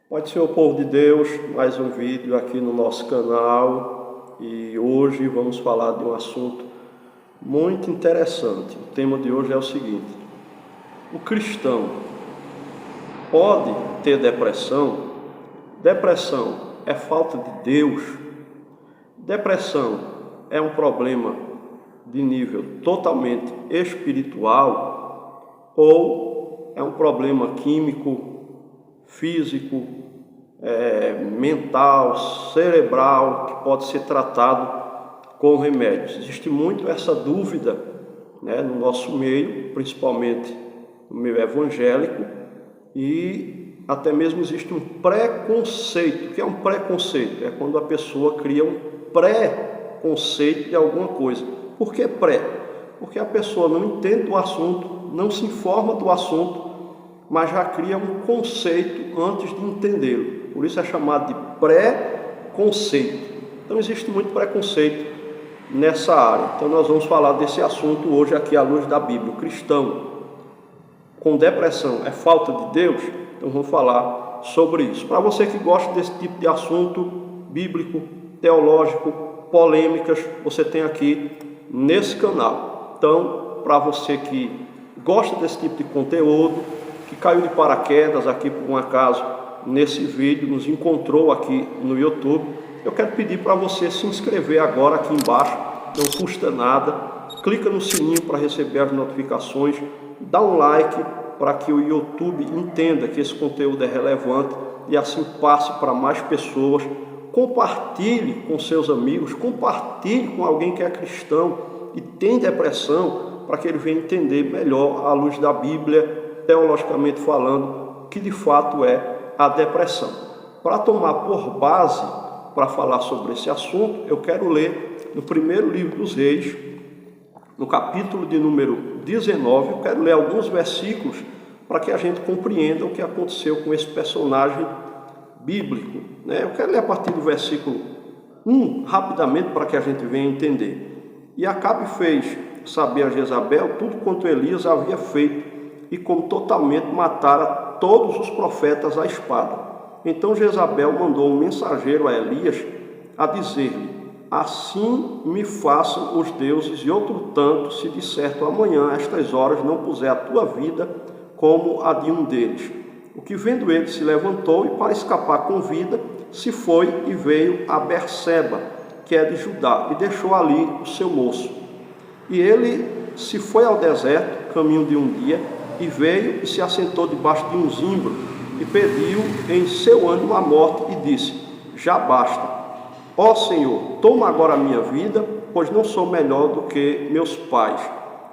Pode ser o povo de Deus, mais um vídeo aqui no nosso canal e hoje vamos falar de um assunto muito interessante. O tema de hoje é o seguinte: o cristão pode ter depressão? Depressão é falta de Deus? Depressão é um problema de nível totalmente espiritual ou é um problema químico, físico, mental, cerebral, que pode ser tratado com remédios? Existe muito essa dúvida, no nosso meio, principalmente no meio evangélico, e até mesmo existe um preconceito. O que é um preconceito? É quando a pessoa cria um pré-conceito de alguma coisa. Por que pré? Porque a pessoa não entende do assunto, não se informa do assunto, mas já cria um conceito antes de entendê-lo. Por isso é chamado de pré-conceito. Então existe muito preconceito nessa área. Então nós vamos falar desse assunto hoje aqui à luz da Bíblia. O cristão com depressão é falta de Deus? Então vamos falar sobre isso. Para você que gosta desse tipo de assunto bíblico, teológico, polêmicas, você tem aqui nesse canal. Então, para você que gosta desse tipo de conteúdo, que caiu de paraquedas aqui por um acaso nesse vídeo, nos encontrou aqui no YouTube, eu quero pedir para você se inscrever agora aqui embaixo, não custa nada, clica no sininho para receber as notificações, dá um like para que o YouTube entenda que esse conteúdo é relevante e assim passe para mais pessoas. Compartilhe com seus amigos, compartilhe com alguém que é cristão e tem depressão, para que ele venha entender melhor à luz da Bíblia, teologicamente falando, que de fato é a depressão. Para tomar por base, para falar sobre esse assunto, eu quero ler no primeiro livro dos Reis, no capítulo de número 19, eu quero ler alguns versículos para que a gente compreenda o que aconteceu com esse personagem bíblico. Eu quero ler a partir do versículo 1, rapidamente, para que a gente venha entender. E Acabe fez saber a Jezabel tudo quanto Elias havia feito, e como totalmente matara todos os profetas à espada. Então Jezabel mandou um mensageiro a Elias a dizer-lhe: assim me façam os deuses, e outro tanto, se de certo amanhã, a estas horas, não puser a tua vida como a de um deles. O que vendo ele se levantou e, para escapar com vida, se foi e veio a Berseba, que é de Judá, e deixou ali o seu moço. E ele se foi ao deserto, caminho de um dia, e veio e se assentou debaixo de um zimbro, e pediu em seu ânimo a morte, e disse: já basta, ó Senhor, toma agora a minha vida, pois não sou melhor do que meus pais.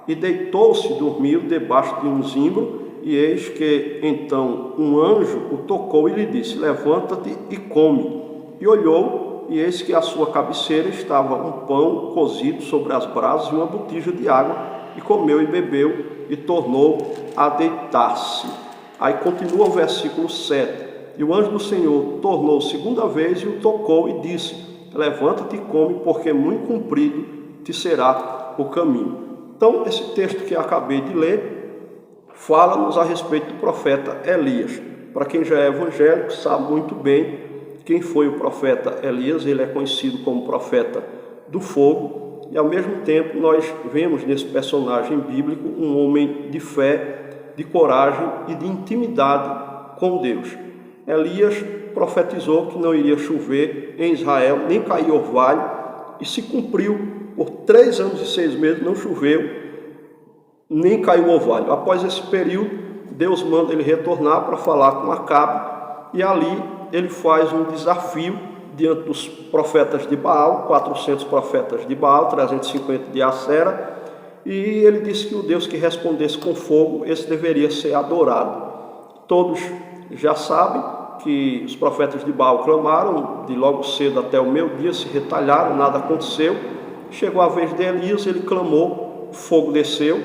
E deitou-se e dormiu debaixo de um zimbro, e eis que então um anjo o tocou e lhe disse: levanta-te e come. E olhou, e eis que à sua cabeceira estava um pão cozido sobre as brasas e uma botija de água, e comeu e bebeu, e tornou a deitar-se. Aí continua o versículo 7. E o anjo do Senhor tornou segunda vez e o tocou e disse: levanta-te e come, porque muito comprido te será o caminho. Então, esse texto que eu acabei de ler fala-nos a respeito do profeta Elias. Para quem já é evangélico, sabe muito bem quem foi o profeta Elias. Ele é conhecido como profeta do fogo. E ao mesmo tempo nós vemos nesse personagem bíblico um homem de fé, de coragem e de intimidade com Deus. Elias profetizou que não iria chover em Israel, nem cair orvalho, e se cumpriu. Por 3 anos e 6 meses não choveu, nem caiu orvalho. Após esse período, Deus manda ele retornar para falar com Acabe, e ali ele faz um desafio diante dos profetas de Baal, 400 profetas de Baal, 350 de Acera, e ele disse que o Deus que respondesse com fogo, esse deveria ser adorado. Todos já sabem que os profetas de Baal clamaram, de logo cedo até o meio-dia, se retalharam, nada aconteceu. Chegou a vez de Elias, ele clamou, o fogo desceu,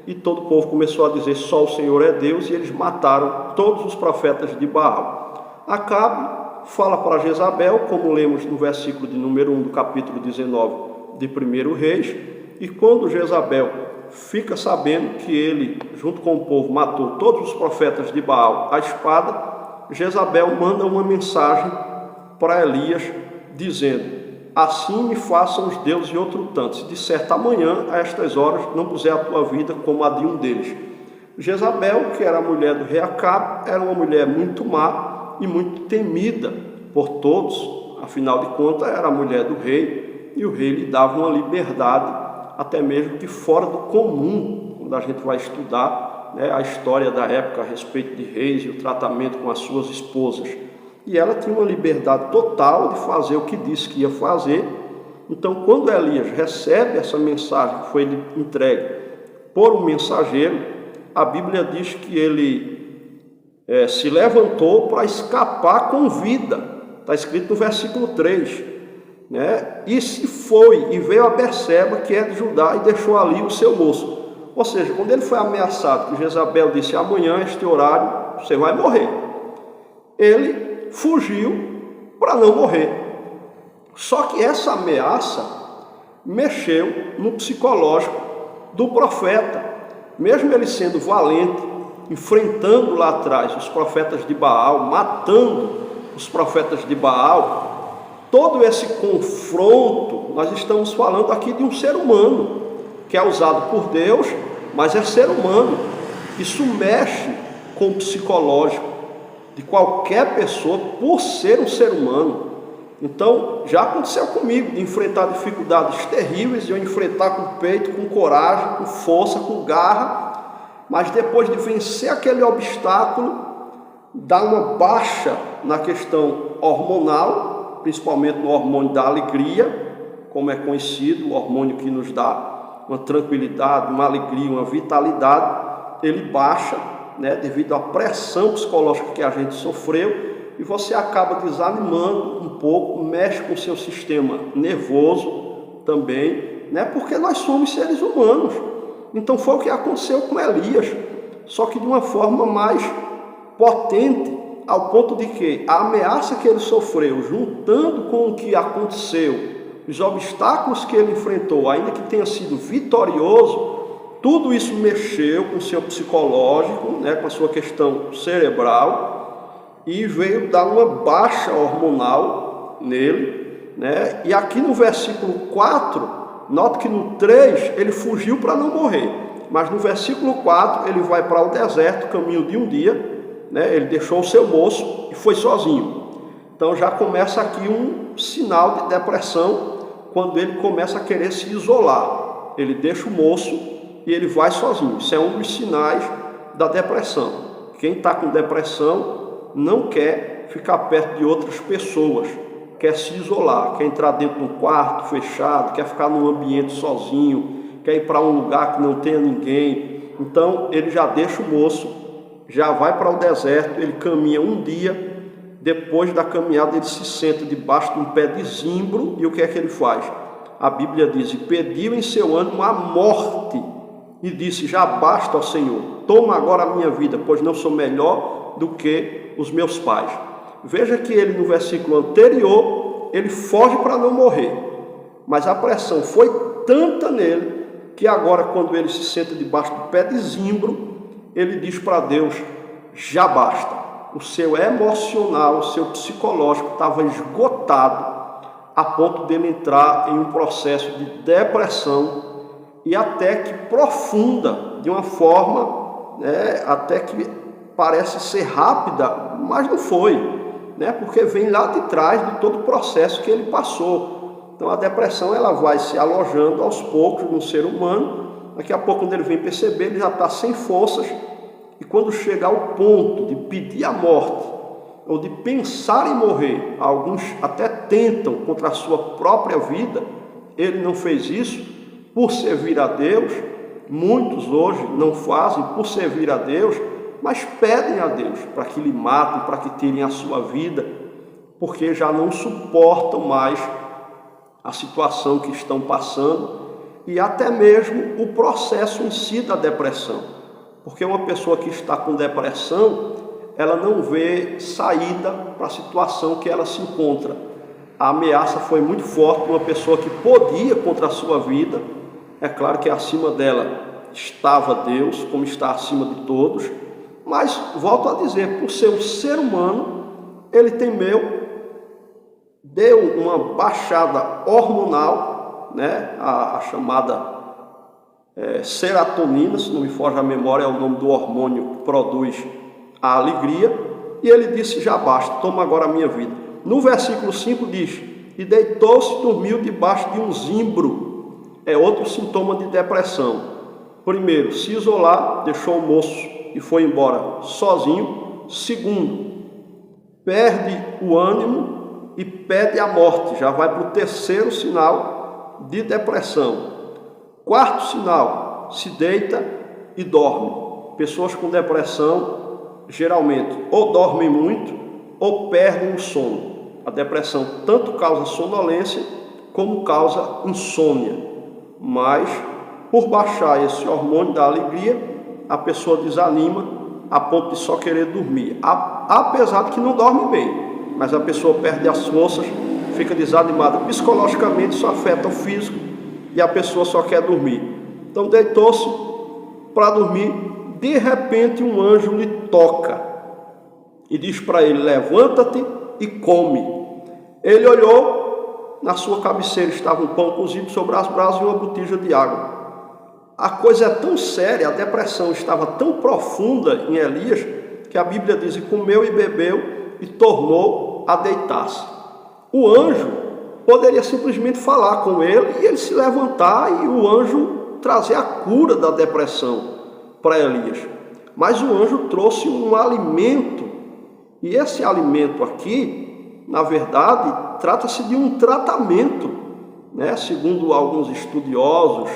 e todo o povo começou a dizer: só o Senhor é Deus, e eles mataram todos os profetas de Baal. Acabe fala para Jezabel, como lemos no versículo de número 1 do capítulo 19 de 1 Reis, e quando Jezabel fica sabendo que ele, junto com o povo, matou todos os profetas de Baal à espada, Jezabel manda uma mensagem para Elias, dizendo: assim me façam os deuses de outro tanto, se de certo amanhã, a estas horas, não puser a tua vida como a de um deles. Jezabel, que era a mulher do rei Acabe, era uma mulher muito má e muito temida por todos, afinal de contas era a mulher do rei, e o rei lhe dava uma liberdade, até mesmo que fora do comum, quando a gente vai estudar, né, a história da época a respeito de reis e o tratamento com as suas esposas. E ela tinha uma liberdade total de fazer o que disse que ia fazer. Então, quando Elias recebe essa mensagem que foi entregue por um mensageiro, a Bíblia diz que ele se levantou para escapar com vida. Está escrito no versículo 3. Né? E se foi e veio a Berseba, que é de Judá, e deixou ali o seu moço. Ou seja, quando ele foi ameaçado, que Jezabel disse: amanhã, este horário, você vai morrer, ele fugiu para não morrer. Só que essa ameaça mexeu no psicológico do profeta. Mesmo ele sendo valente, enfrentando lá atrás os profetas de Baal, matando os profetas de Baal, todo esse confronto, nós estamos falando aqui de um ser humano, que é usado por Deus, mas é ser humano. Isso mexe com o psicológico de qualquer pessoa, por ser um ser humano. Então, já aconteceu comigo, de enfrentar dificuldades terríveis, de eu enfrentar com peito, com coragem, com força, com garra, mas depois de vencer aquele obstáculo, dá uma baixa na questão hormonal, principalmente no hormônio da alegria, como é conhecido, o hormônio que nos dá uma tranquilidade, uma alegria, uma vitalidade, ele baixa, né, devido à pressão psicológica que a gente sofreu, e você acaba desanimando um pouco, mexe com o seu sistema nervoso também, né, porque nós somos seres humanos. Então foi o que aconteceu com Elias, só que de uma forma mais potente, ao ponto de que a ameaça que ele sofreu, juntando com o que aconteceu, os obstáculos que ele enfrentou, ainda que tenha sido vitorioso, tudo isso mexeu com o seu psicológico, né, com a sua questão cerebral, e veio dar uma baixa hormonal nele, né? E aqui no versículo 4, note que no 3 ele fugiu para não morrer, mas no versículo 4 ele vai para o deserto, caminho de um dia, né? Ele deixou o seu moço e foi sozinho. Então já começa aqui um sinal de depressão, quando ele começa a querer se isolar. Ele deixa o moço e ele vai sozinho. Isso é um dos sinais da depressão. Quem está com depressão não quer ficar perto de outras pessoas, quer se isolar, quer entrar dentro de um quarto fechado, quer ficar num ambiente sozinho, quer ir para um lugar que não tenha ninguém. Então ele já deixa o moço, já vai para o deserto, ele caminha um dia. Depois da caminhada ele se senta debaixo de um pé de zimbro, e o que é que ele faz? A Bíblia diz: e pediu em seu ânimo a morte, e disse: já basta, ó Senhor, toma agora a minha vida, pois não sou melhor do que os meus pais. Veja que ele, no versículo anterior, ele foge para não morrer, mas a pressão foi tanta nele, que agora, quando ele se senta debaixo do pé de zimbro, ele diz para Deus: já basta. O seu emocional, o seu psicológico estava esgotado, a ponto dele entrar em um processo de depressão, e até que profunda, de uma forma, né, até que parece ser rápida, mas não foi, né, porque vem lá de trás de todo o processo que ele passou. Então a depressão, ela vai se alojando aos poucos no ser humano. Daqui a pouco, quando ele vem perceber, ele já está sem forças, e quando chega ao ponto de pedir a morte, ou de pensar em morrer, alguns até tentam contra a sua própria vida, ele não fez isso por servir a Deus. Muitos hoje não fazem por servir a Deus, mas pedem a Deus para que lhe matem, para que tirem a sua vida, porque já não suportam mais a situação que estão passando, e até mesmo o processo em si da depressão. Porque uma pessoa que está com depressão, ela não vê saída para a situação que ela se encontra. A ameaça foi muito forte, uma pessoa que podia contra a sua vida. É claro que acima dela estava Deus, como está acima de todos, Mas, volto a dizer, por ser um ser humano, ele deu uma baixada hormonal, né? A chamada serotonina, se não me foge a memória, é o nome do hormônio que produz a alegria, e ele disse: já basta, toma agora a minha vida. No versículo 5 diz: e deitou-se e dormiu debaixo de um zimbro. É outro sintoma de depressão. Primeiro, se isolar, deixou o moço e foi embora sozinho. Segundo, perde o ânimo e pede a morte, já vai para o terceiro sinal de depressão. Quarto sinal, se deita e dorme. Pessoas com depressão geralmente ou dormem muito ou perdem o sono. A depressão tanto causa sonolência como causa insônia, mas por baixar esse hormônio da alegria, a pessoa desanima a ponto de só querer dormir, apesar de que não dorme bem, mas a pessoa perde as forças, fica desanimada psicologicamente, isso afeta o físico e a pessoa só quer dormir. Então deitou-se para dormir, de repente um anjo lhe toca e diz para ele: levanta-te e come. Ele olhou, na sua cabeceira estava um pão cozido sobre as brasas e uma botija de água. A coisa é tão séria, a depressão estava tão profunda em Elias, que a Bíblia diz: e comeu e bebeu e tornou a deitar-se. O anjo poderia simplesmente falar com ele e ele se levantar e o anjo trazer a cura da depressão para Elias. Mas o anjo trouxe um alimento, e esse alimento aqui, na verdade, trata-se de um tratamento, né? Segundo alguns estudiosos,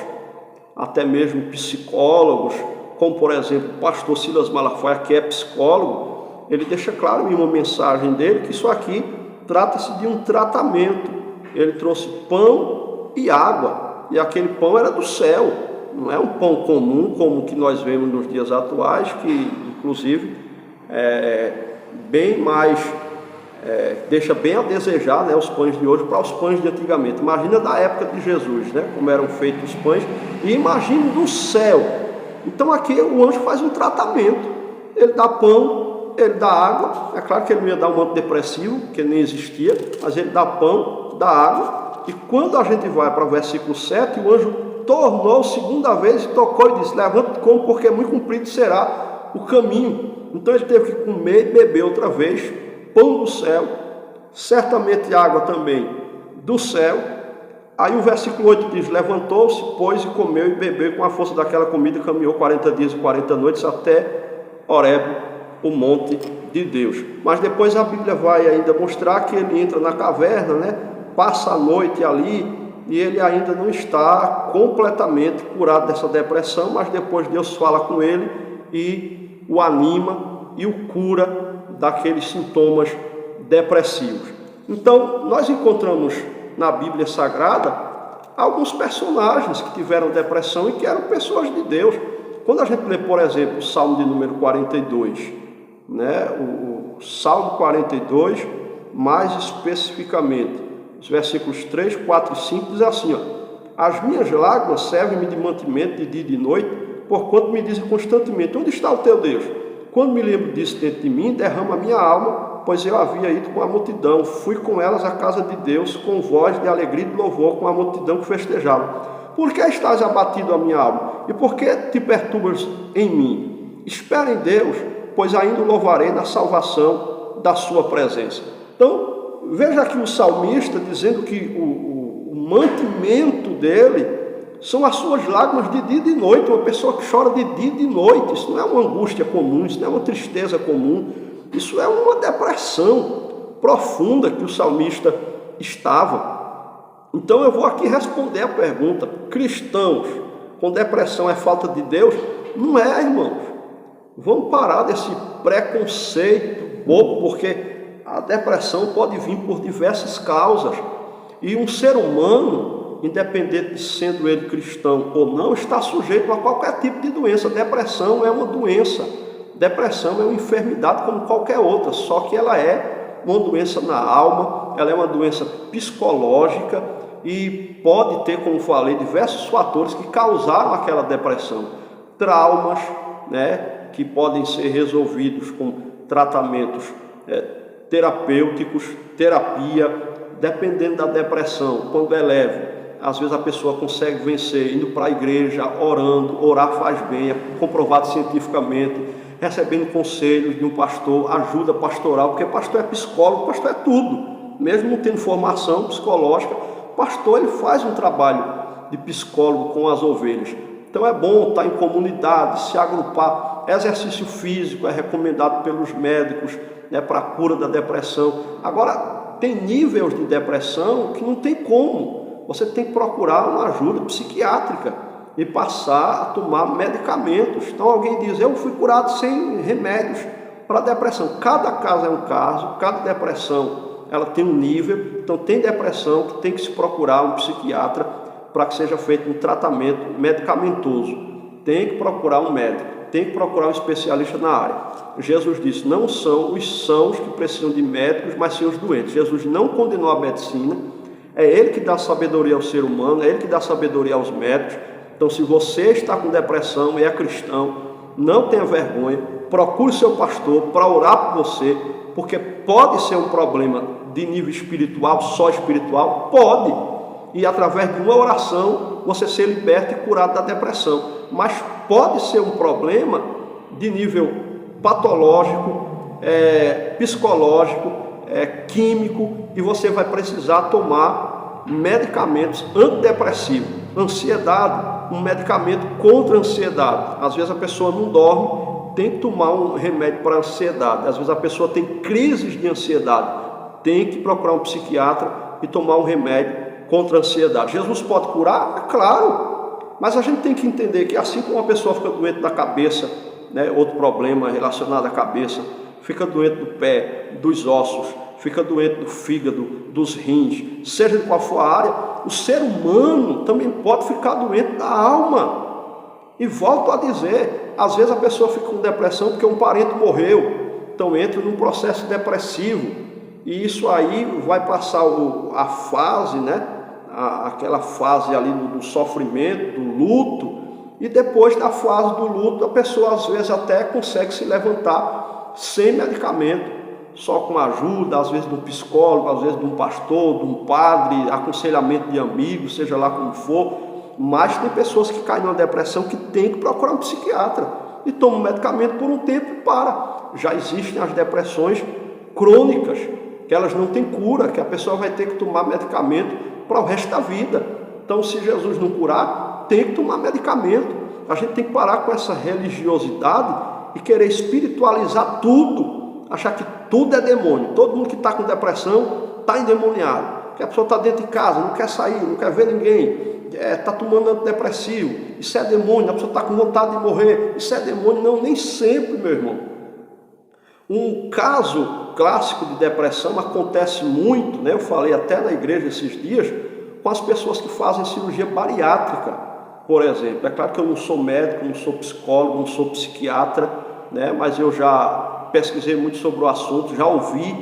até mesmo psicólogos, como por exemplo o pastor Silas Malafaia, que é psicólogo, ele deixa claro em uma mensagem dele que isso aqui trata-se de um tratamento. Ele trouxe pão e água, e aquele pão era do céu, não é um pão comum como o que nós vemos nos dias atuais, que inclusive bem mais deixa bem a desejar, né, os pães de hoje para os pães de antigamente. Imagina da época de Jesus, né, como eram feitos os pães, e imagine do céu. Então aqui o anjo faz um tratamento, ele dá pão, ele dá água. É claro que ele não ia dar um antidepressivo, que nem existia, mas ele dá pão, dá água. E quando a gente vai para o versículo 7, o anjo tornou segunda vez e tocou e disse: levanta-te, come, porque muito comprido será o caminho. Então ele teve que comer e beber outra vez pão do céu, certamente água também do céu. Aí o versículo 8 diz: levantou-se, pois, e comeu e bebeu, com a força daquela comida caminhou 40 dias e 40 noites até Horebe, o monte de Deus. Mas depois a Bíblia vai ainda mostrar que ele entra na caverna, né? Passa a noite ali, e ele ainda não está completamente curado dessa depressão, mas depois Deus fala com ele e o anima e o cura daqueles sintomas depressivos. Então, nós encontramos na Bíblia Sagrada alguns personagens que tiveram depressão e que eram pessoas de Deus. Quando a gente lê, por exemplo, o Salmo de número 42, né? O Salmo 42, mais especificamente, os versículos 3, 4 e 5, diz assim: as minhas lágrimas servem-me de mantimento de dia e de noite, porquanto me dizem constantemente: onde está o teu Deus? Quando me lembro disso dentro de mim, derrama a minha alma, pois eu havia ido com a multidão, fui com elas à casa de Deus, com voz de alegria e de louvor, com a multidão que festejava. Por que estás abatido a minha alma? E por que te perturbas em mim? Espera em Deus, pois ainda o louvarei na salvação da sua presença. Então, veja aqui o salmista dizendo que o mantimento dele são as suas lágrimas de dia e de noite. Uma pessoa que chora de dia e de noite, isso não é uma angústia comum, isso não é uma tristeza comum, isso é uma depressão profunda que o salmista estava. Então eu vou aqui responder a pergunta: cristãos com depressão é falta de Deus? Não é, irmãos. Vamos parar desse preconceito bobo, porque a depressão pode vir por diversas causas, e um ser humano, independente de sendo ele cristão ou não, está sujeito a qualquer tipo de doença. Depressão é uma doença, depressão é uma enfermidade como qualquer outra, só que ela é uma doença na alma, ela é uma doença psicológica e pode ter, como falei, diversos fatores que causaram aquela depressão, traumas, né? que podem ser resolvidos com tratamentos terapêuticos, terapia, dependendo da depressão. Quando é leve, às vezes a pessoa consegue vencer indo para a igreja, orando. Orar faz bem, é comprovado cientificamente, recebendo conselhos de um pastor, ajuda pastoral, porque pastor é psicólogo, pastor é tudo, mesmo não tendo formação psicológica, pastor ele faz um trabalho de psicólogo com as ovelhas. Então é bom estar em comunidade, se agrupar. Exercício físico é recomendado pelos médicos, né, para a cura da depressão. Agora, tem níveis de depressão que não tem como. Você tem que procurar uma ajuda psiquiátrica e passar a tomar medicamentos. Então alguém diz, eu fui curado sem remédios para depressão. Cada caso é um caso, cada depressão ela tem um nível. Então tem depressão que tem que se procurar um psiquiatra para que seja feito um tratamento medicamentoso. Tem que procurar um médico, tem que procurar um especialista na área. Jesus disse, não são os sãos que precisam de médicos, mas sim os doentes. Jesus não condenou a medicina, é Ele que dá sabedoria ao ser humano, é Ele que dá sabedoria aos médicos. Então se você está com depressão e é cristão, não tenha vergonha, procure seu pastor para orar por você, porque pode ser um problema de nível espiritual, só espiritual, pode. E através de uma oração você ser liberto e curado da depressão. Mas pode ser um problema de nível patológico, psicológico, químico, e você vai precisar tomar medicamentos antidepressivos. Ansiedade, um medicamento contra a ansiedade. Às vezes a pessoa não dorme, tem que tomar um remédio para a ansiedade. Às vezes a pessoa tem crises de ansiedade, tem que procurar um psiquiatra e tomar um remédio contra a ansiedade. Jesus pode curar? É claro, mas a gente tem que entender que assim como uma pessoa fica doente da cabeça, né, outro problema relacionado à cabeça, fica doente do pé, dos ossos, fica doente do fígado, dos rins, seja de qual for a área, o ser humano também pode ficar doente da alma. E volto a dizer, às vezes a pessoa fica com depressão porque um parente morreu, então entra num processo depressivo, e isso aí vai passar a fase, né, aquela fase ali do sofrimento, do luto, e depois da fase do luto a pessoa às vezes até consegue se levantar sem medicamento, só com ajuda, às vezes de um psicólogo, às vezes de um pastor, de um padre, aconselhamento de amigos, seja lá como for. Mas tem pessoas que caem numa depressão que tem que procurar um psiquiatra e tomam medicamento por um tempo e para. Já existem as depressões crônicas, que elas não têm cura, que a pessoa vai ter que tomar medicamento para o resto da vida. Então, se Jesus não curar, tem que tomar medicamento. A gente tem que parar com essa religiosidade e querer espiritualizar tudo, achar que tudo é demônio. Todo mundo que está com depressão está endemoniado, que a pessoa está dentro de casa, não quer sair, não quer ver ninguém, está tomando antidepressivo, isso é demônio. A pessoa está com vontade de morrer, isso é demônio. Não, nem sempre, meu irmão. Um caso clássico de depressão acontece muito, né? Eu falei até na igreja esses dias, com as pessoas que fazem cirurgia bariátrica, por exemplo. É claro que eu não sou médico, não sou psicólogo, não sou psiquiatra, né? Mas eu já pesquisei muito sobre o assunto, já ouvi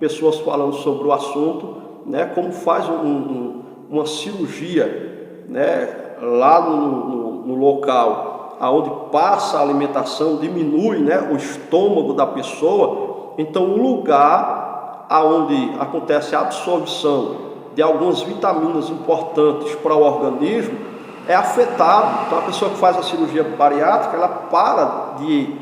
pessoas falando sobre o assunto, né? Como faz uma cirurgia, né? Lá no local aonde passa a alimentação, diminui, né, o estômago da pessoa. Então o lugar aonde acontece a absorção de algumas vitaminas importantes para o organismo é afetado. Então a pessoa que faz a cirurgia bariátrica, ela para de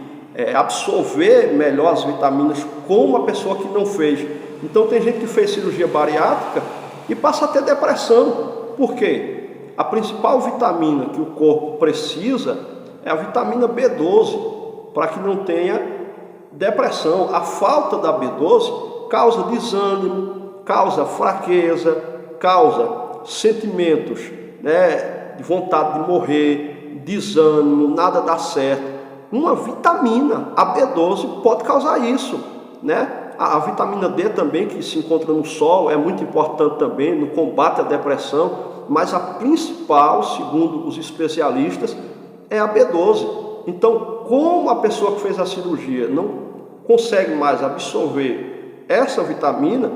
absorver melhor as vitaminas como a pessoa que não fez. Então tem gente que fez cirurgia bariátrica e passa a ter depressão. Por quê? A principal vitamina que o corpo precisa é a vitamina B12, para que não tenha depressão. A falta da B12 causa desânimo, causa fraqueza, causa sentimentos, né, de vontade de morrer, desânimo, nada dá certo. Uma vitamina, a B12, pode causar isso, né? A vitamina D também, que se encontra no sol, é muito importante também no combate à depressão, mas a principal, segundo os especialistas, é a B12. Então, como a pessoa que fez a cirurgia não consegue mais absorver essa vitamina,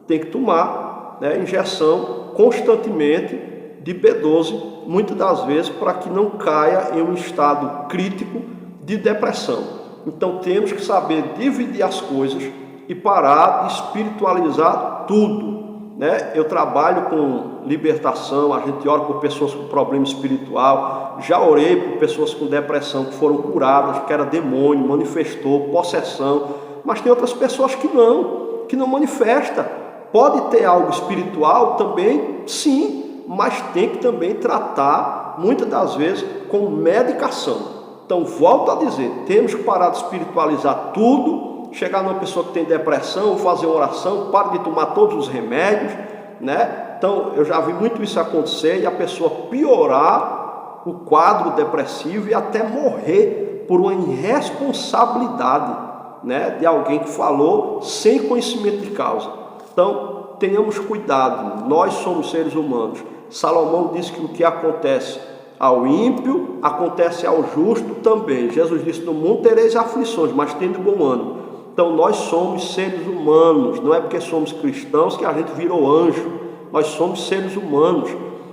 tem que tomar, né, injeção constantemente de B12, muitas das vezes, para que não caia em um estado crítico de depressão. Então temos que saber dividir as coisas e parar de espiritualizar tudo, né? Eu trabalho com libertação, a gente ora por pessoas com problema espiritual, já orei por pessoas com depressão que foram curadas, que era demônio, manifestou, possessão, mas tem outras pessoas que não manifesta. Pode ter algo espiritual também, sim, mas tem que também tratar, muitas das vezes, com medicação. Então, volto a dizer, temos que parar de espiritualizar tudo, chegar numa pessoa que tem depressão, fazer oração, para de tomar todos os remédios, né? Então, eu já vi muito isso acontecer e a pessoa piorar o quadro depressivo e até morrer por uma irresponsabilidade, né, de alguém que falou sem conhecimento de causa. Então, tenhamos cuidado, nós somos seres humanos. Salomão disse que o que acontece ao ímpio, acontece ao justo também. Jesus disse, no mundo tereis aflições, mas tende bom ânimo. Então nós somos seres humanos, não é porque somos cristãos que a gente virou anjo, nós somos seres humanos.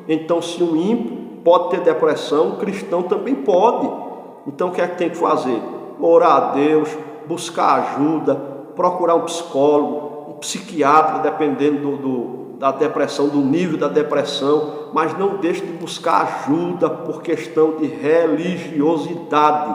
Então se um ímpio pode ter depressão, um cristão também pode. Então o que é que tem que fazer? Orar a Deus, buscar ajuda, procurar um psicólogo, um psiquiatra, dependendo da depressão, do nível da depressão, mas não deixe de buscar ajuda por questão de religiosidade.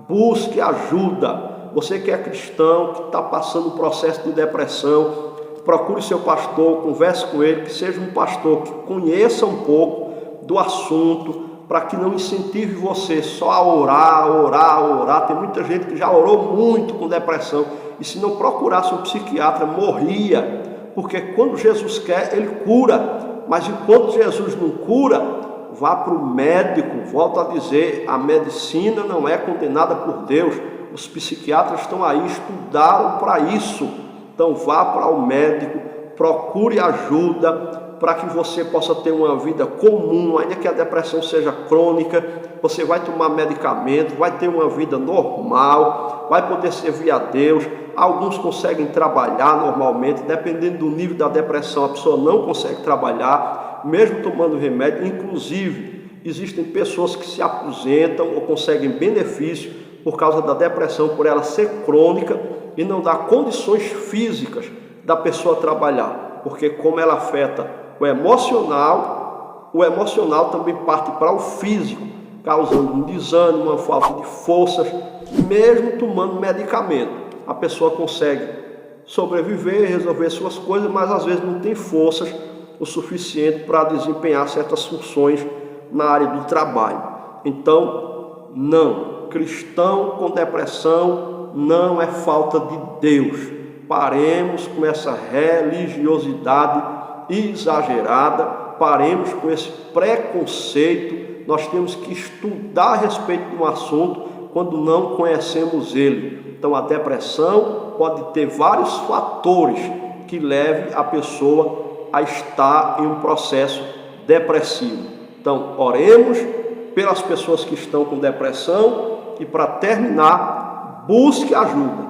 Busque ajuda. Você que é cristão, que está passando um processo de depressão, procure seu pastor, converse com ele, que seja um pastor que conheça um pouco do assunto, para que não incentive você só a orar. Tem muita gente que já orou muito com depressão, e se não procurasse um psiquiatra, morria. Porque quando Jesus quer, Ele cura. Mas enquanto Jesus não cura, vá para o médico. Volto a dizer, a medicina não é condenada por Deus. Os psiquiatras estão aí, estudaram para isso. Então vá para o médico, procure ajuda, para que você possa ter uma vida comum, ainda que a depressão seja crônica. Você vai tomar medicamento, vai ter uma vida normal, vai poder servir a Deus. Alguns conseguem trabalhar normalmente, dependendo do nível da depressão, a pessoa não consegue trabalhar, mesmo tomando remédio. Inclusive, existem pessoas que se aposentam ou conseguem benefício por causa da depressão, por ela ser crônica e não dar condições físicas da pessoa trabalhar, porque como ela afeta o emocional também parte para o físico, causando um desânimo, uma falta de forças. Mesmo tomando medicamento, a pessoa consegue sobreviver, resolver suas coisas, mas às vezes não tem forças o suficiente para desempenhar certas funções na área do trabalho. Então, não, cristão com depressão não é falta de Deus. Paremos com essa religiosidade exagerada, paremos com esse preconceito. Nós temos que estudar a respeito de um assunto quando não conhecemos ele. Então a depressão pode ter vários fatores que levem a pessoa a estar em um processo depressivo. Então oremos pelas pessoas que estão com depressão e, para terminar, busque ajuda.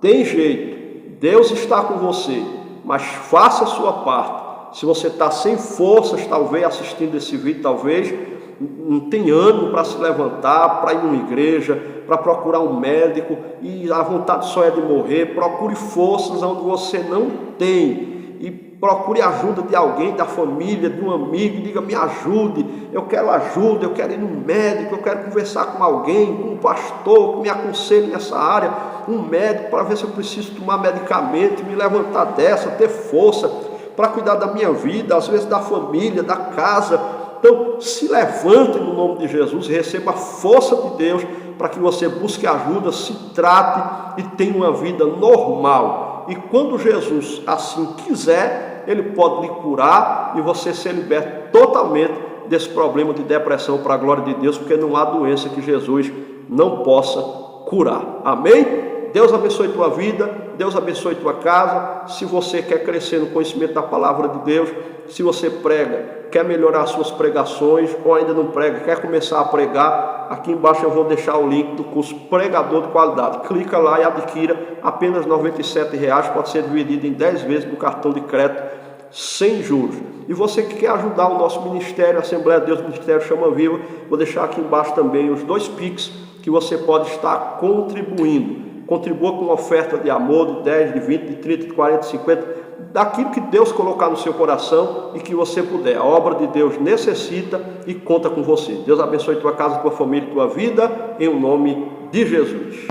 Tem jeito, Deus está com você, mas faça a sua parte. Se você está sem forças, talvez assistindo esse vídeo, talvez não tem ânimo para se levantar, para ir numa igreja, para procurar um médico, e a vontade só é de morrer, procure forças onde você não tem, e procure ajuda de alguém, da família, de um amigo. Diga, me ajude, eu quero ajuda, eu quero ir no médico, eu quero conversar com alguém, com um pastor que me aconselhe nessa área, um médico, para ver se eu preciso tomar medicamento, me levantar dessa, ter força para cuidar da minha vida, às vezes da família, da casa. Então, se levante no nome de Jesus, receba a força de Deus para que você busque ajuda, se trate e tenha uma vida normal. E quando Jesus assim quiser, Ele pode lhe curar e você ser liberto totalmente desse problema de depressão, para a glória de Deus, porque não há doença que Jesus não possa curar. Amém? Deus abençoe tua vida, Deus abençoe tua casa. Se você quer crescer no conhecimento da palavra de Deus, se você prega, quer melhorar suas pregações, ou ainda não prega, quer começar a pregar, aqui embaixo eu vou deixar o link do curso Pregador de Qualidade. Clica lá e adquira, apenas R$ 97,00, pode ser dividido em 10 vezes no cartão de crédito, sem juros. E você que quer ajudar o nosso ministério, Assembleia de Deus, Ministério Chama Viva, vou deixar aqui embaixo também os 2 Pix, que você pode estar contribuindo. Contribua com uma oferta de amor, de 10, de 20, de 30, de 40, de 50, daquilo que Deus colocar no seu coração e que você puder. A obra de Deus necessita e conta com você. Deus abençoe tua casa, tua família e tua vida, em nome de Jesus.